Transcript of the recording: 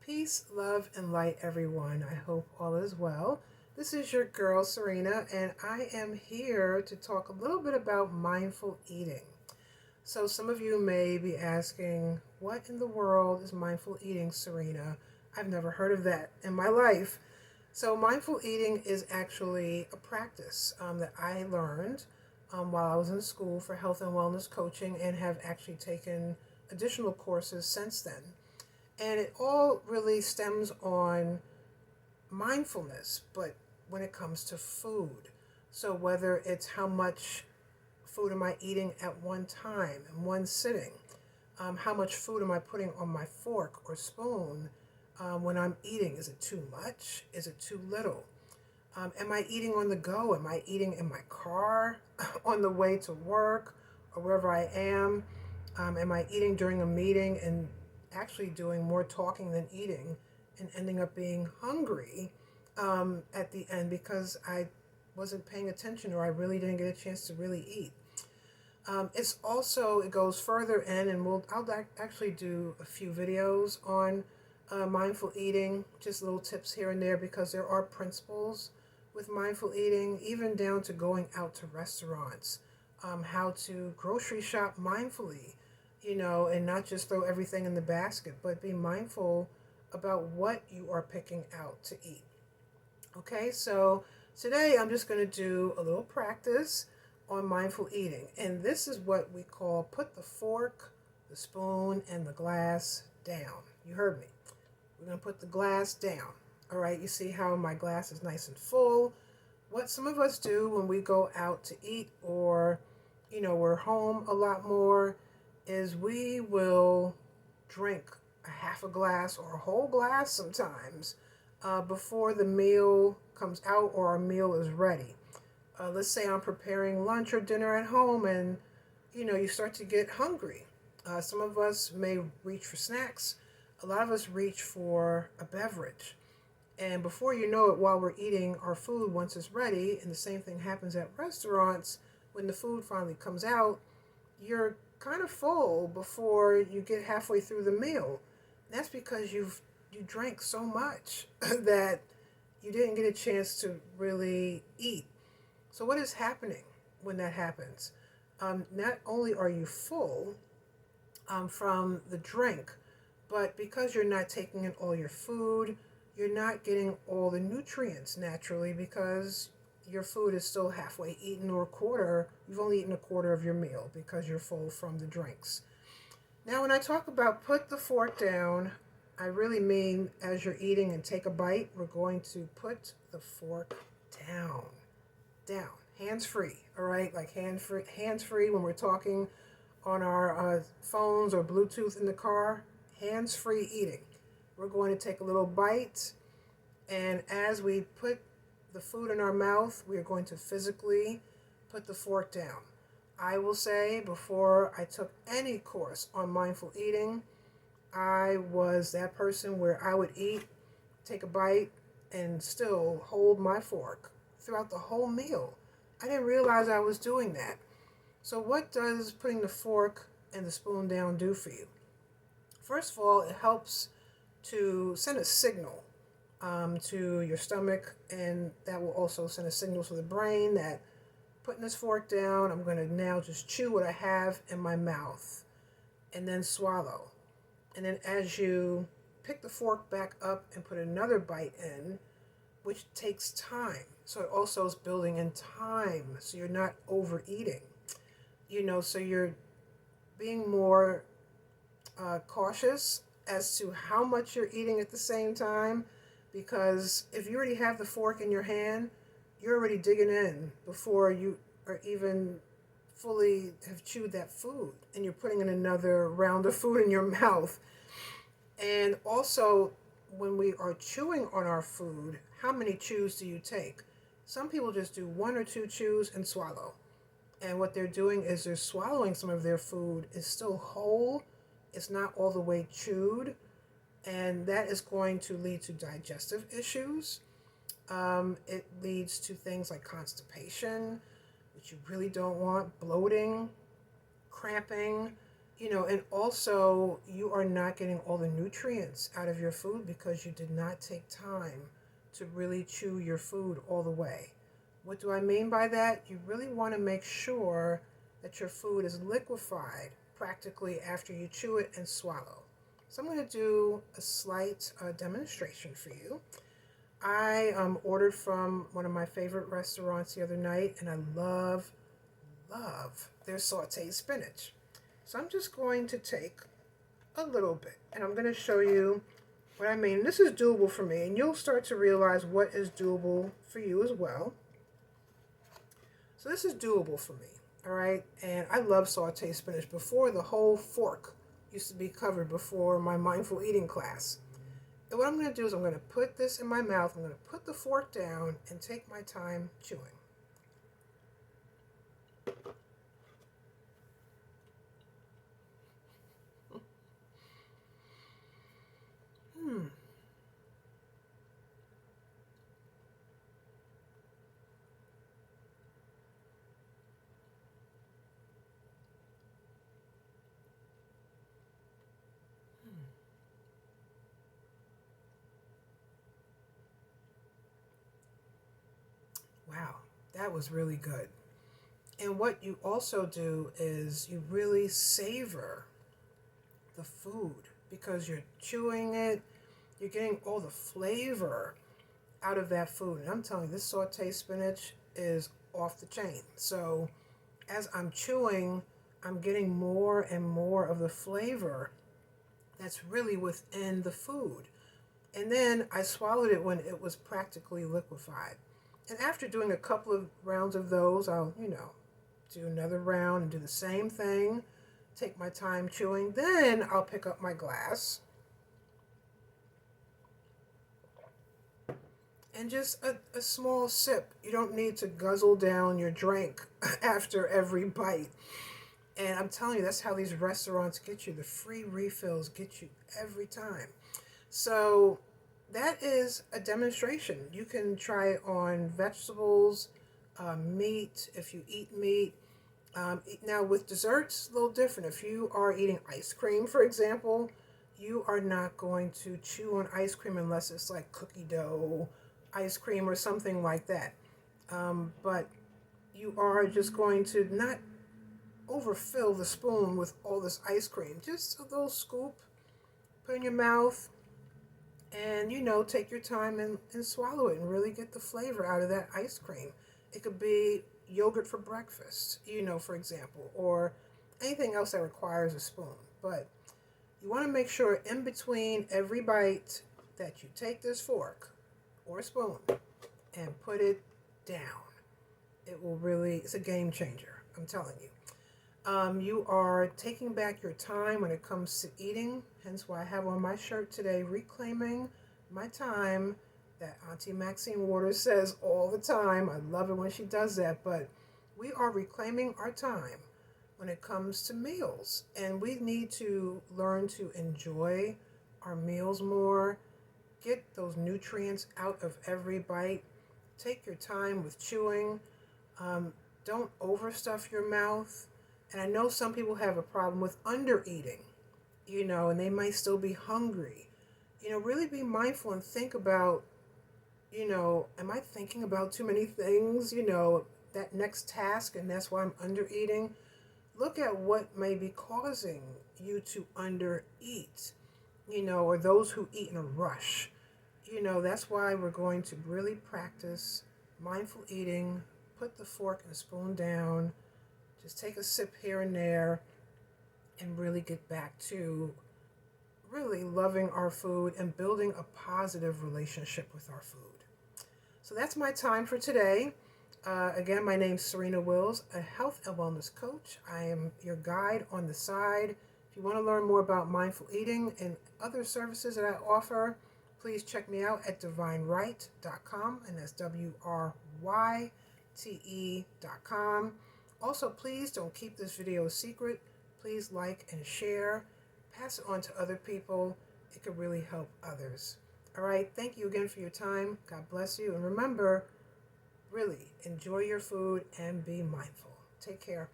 Peace, love, and light, everyone. I hope all is well. This is your girl, Serena, and I am here to talk a little bit about mindful eating. So, some of you may be asking, what in the world is mindful eating, Serena? I've never heard of that in my life. So, mindful eating is actually a practice that I learned while I was in school for health and wellness coaching and have actually taken additional courses since then. And it all really stems on mindfulness, but when it comes to food. So whether it's how much food am I eating at one time, in one sitting, how much food am I putting on my fork or spoon when I'm eating? Is it too much? Is it too little? Am I eating on the go? Am I eating in my car on the way to work or wherever I am? Am I eating during a meeting and actually doing more talking than eating and ending up being hungry at the end because I wasn't paying attention or I really didn't get a chance to really eat? It goes further in, and I'll actually do a few videos on mindful eating, just little tips here and there, because there are principles with mindful eating, even down to going out to restaurants, how to grocery shop mindfully, and not just throw everything in the basket, but be mindful about what you are picking out to eat. Okay, so today I'm just going to do a little practice on mindful eating, and this is what we call put the fork, the spoon, and the glass down. You heard me. We're going to put the glass down. All right, you see how my glass is nice and full. What some of us do when we go out to eat, or we're home a lot more, is we will drink a half a glass or a whole glass sometimes before the meal comes out or our meal is ready. Let's say I'm preparing lunch or dinner at home, and you start to get hungry. Some of us may reach for snacks. A lot of us reach for a beverage. And before you know it, while we're eating our food, once it's ready, and the same thing happens at restaurants, when the food finally comes out, you're kind of full before you get halfway through the meal. That's because you drank so much that you didn't get a chance to really eat. So what is happening when that happens? Not only are you full from the drink, but because you're not taking in all your food, you're not getting all the nutrients naturally, because your food is still halfway eaten, or a quarter. You've only eaten a quarter of your meal because you're full from the drinks. Now, when I talk about put the fork down, I really mean as you're eating and take a bite, we're going to put the fork down. Down. Hands free, all right? Like hands free when we're talking on our phones or Bluetooth in the car. Hands free eating. We're going to take a little bite, and as we put the food in our mouth, we are going to physically put the fork down. I will say, before I took any course on mindful eating, I was that person where I would eat, take a bite, and still hold my fork throughout the whole meal. I didn't realize I was doing that. So what does putting the fork and the spoon down do for you? First of all, it helps to send a signal to your stomach, and that will also send a signal to the brain that putting this fork down, I'm going to now just chew what I have in my mouth and then swallow. And then as you pick the fork back up and put another bite in, which takes time. So it also is building in time, so you're not overeating. So you're being more cautious as to how much you're eating at the same time, because if you already have the fork in your hand, you're already digging in before you are even fully have chewed that food, and you're putting in another round of food in your mouth. And also, when we are chewing on our food, how many chews do you take? Some people just do one or two chews and swallow. And what they're doing is they're swallowing some of their food. It's still whole. It's not all the way chewed. And that is going to lead to digestive issues. It leads to things like constipation, which you really don't want, bloating, cramping. And also you are not getting all the nutrients out of your food because you did not take time to really chew your food all the way. What do I mean by that? You really want to make sure that your food is liquefied practically after you chew it and swallow. So I'm going to do a slight demonstration for you. I ordered from one of my favorite restaurants the other night, and I love their sauteed spinach. So I'm just going to take a little bit, and I'm going to show you what I mean. This is doable for me, and you'll start to realize what is doable for you as well. So this is doable for me, all right? And I love sauteed spinach. Before, the whole fork used to be covered before my mindful eating class. And what I'm going to do is I'm going to put this in my mouth. I'm going to put the fork down and take my time chewing. Wow, that was really good. And what you also do is you really savor the food because you're chewing it, you're getting all the flavor out of that food. And I'm telling you, this sauteed spinach is off the chain. So as I'm chewing, I'm getting more and more of the flavor that's really within the food. And then I swallowed it when it was practically liquefied. And after doing a couple of rounds of those, I'll, do another round and do the same thing. Take my time chewing. Then I'll pick up my glass and just a small sip. You don't need to guzzle down your drink after every bite. And I'm telling you, that's how these restaurants get you. The free refills get you every time. So that is a demonstration. You can try it on vegetables, meat, if you eat meat. Now with desserts, a little different. If you are eating ice cream, for example, you are not going to chew on ice cream unless it's like cookie dough ice cream or something like that. But you are just going to not overfill the spoon with all this ice cream. Just a little scoop, put in your mouth, and take your time and swallow it and really get the flavor out of that ice cream. It could be yogurt for breakfast, for example, or anything else that requires a spoon. But you want to make sure in between every bite that you take this fork or spoon and put it down. It's a game changer, I'm telling you. You are taking back your time when it comes to eating, hence why I have on my shirt today, reclaiming my time, that Auntie Maxine Waters says all the time. I love it when she does that, but we are reclaiming our time when it comes to meals, and we need to learn to enjoy our meals more, get those nutrients out of every bite, take your time with chewing, don't overstuff your mouth. And I know some people have a problem with undereating, and they might still be hungry. Really be mindful and think about, am I thinking about too many things, that next task, and that's why I'm undereating? Look at what may be causing you to undereat, or those who eat in a rush. That's why we're going to really practice mindful eating, put the fork and spoon down, just take a sip here and there, and really get back to really loving our food and building a positive relationship with our food. So that's my time for today. Again, my name's Serena Wills, a health and wellness coach. I am your guide on the side. If you want to learn more about mindful eating and other services that I offer, please check me out at divineright.com, and that's WRYTE.com. Also, please don't keep this video a secret. Please like and share. Pass it on to other people. It could really help others. All right, thank you again for your time. God bless you. And remember, really enjoy your food and be mindful. Take care.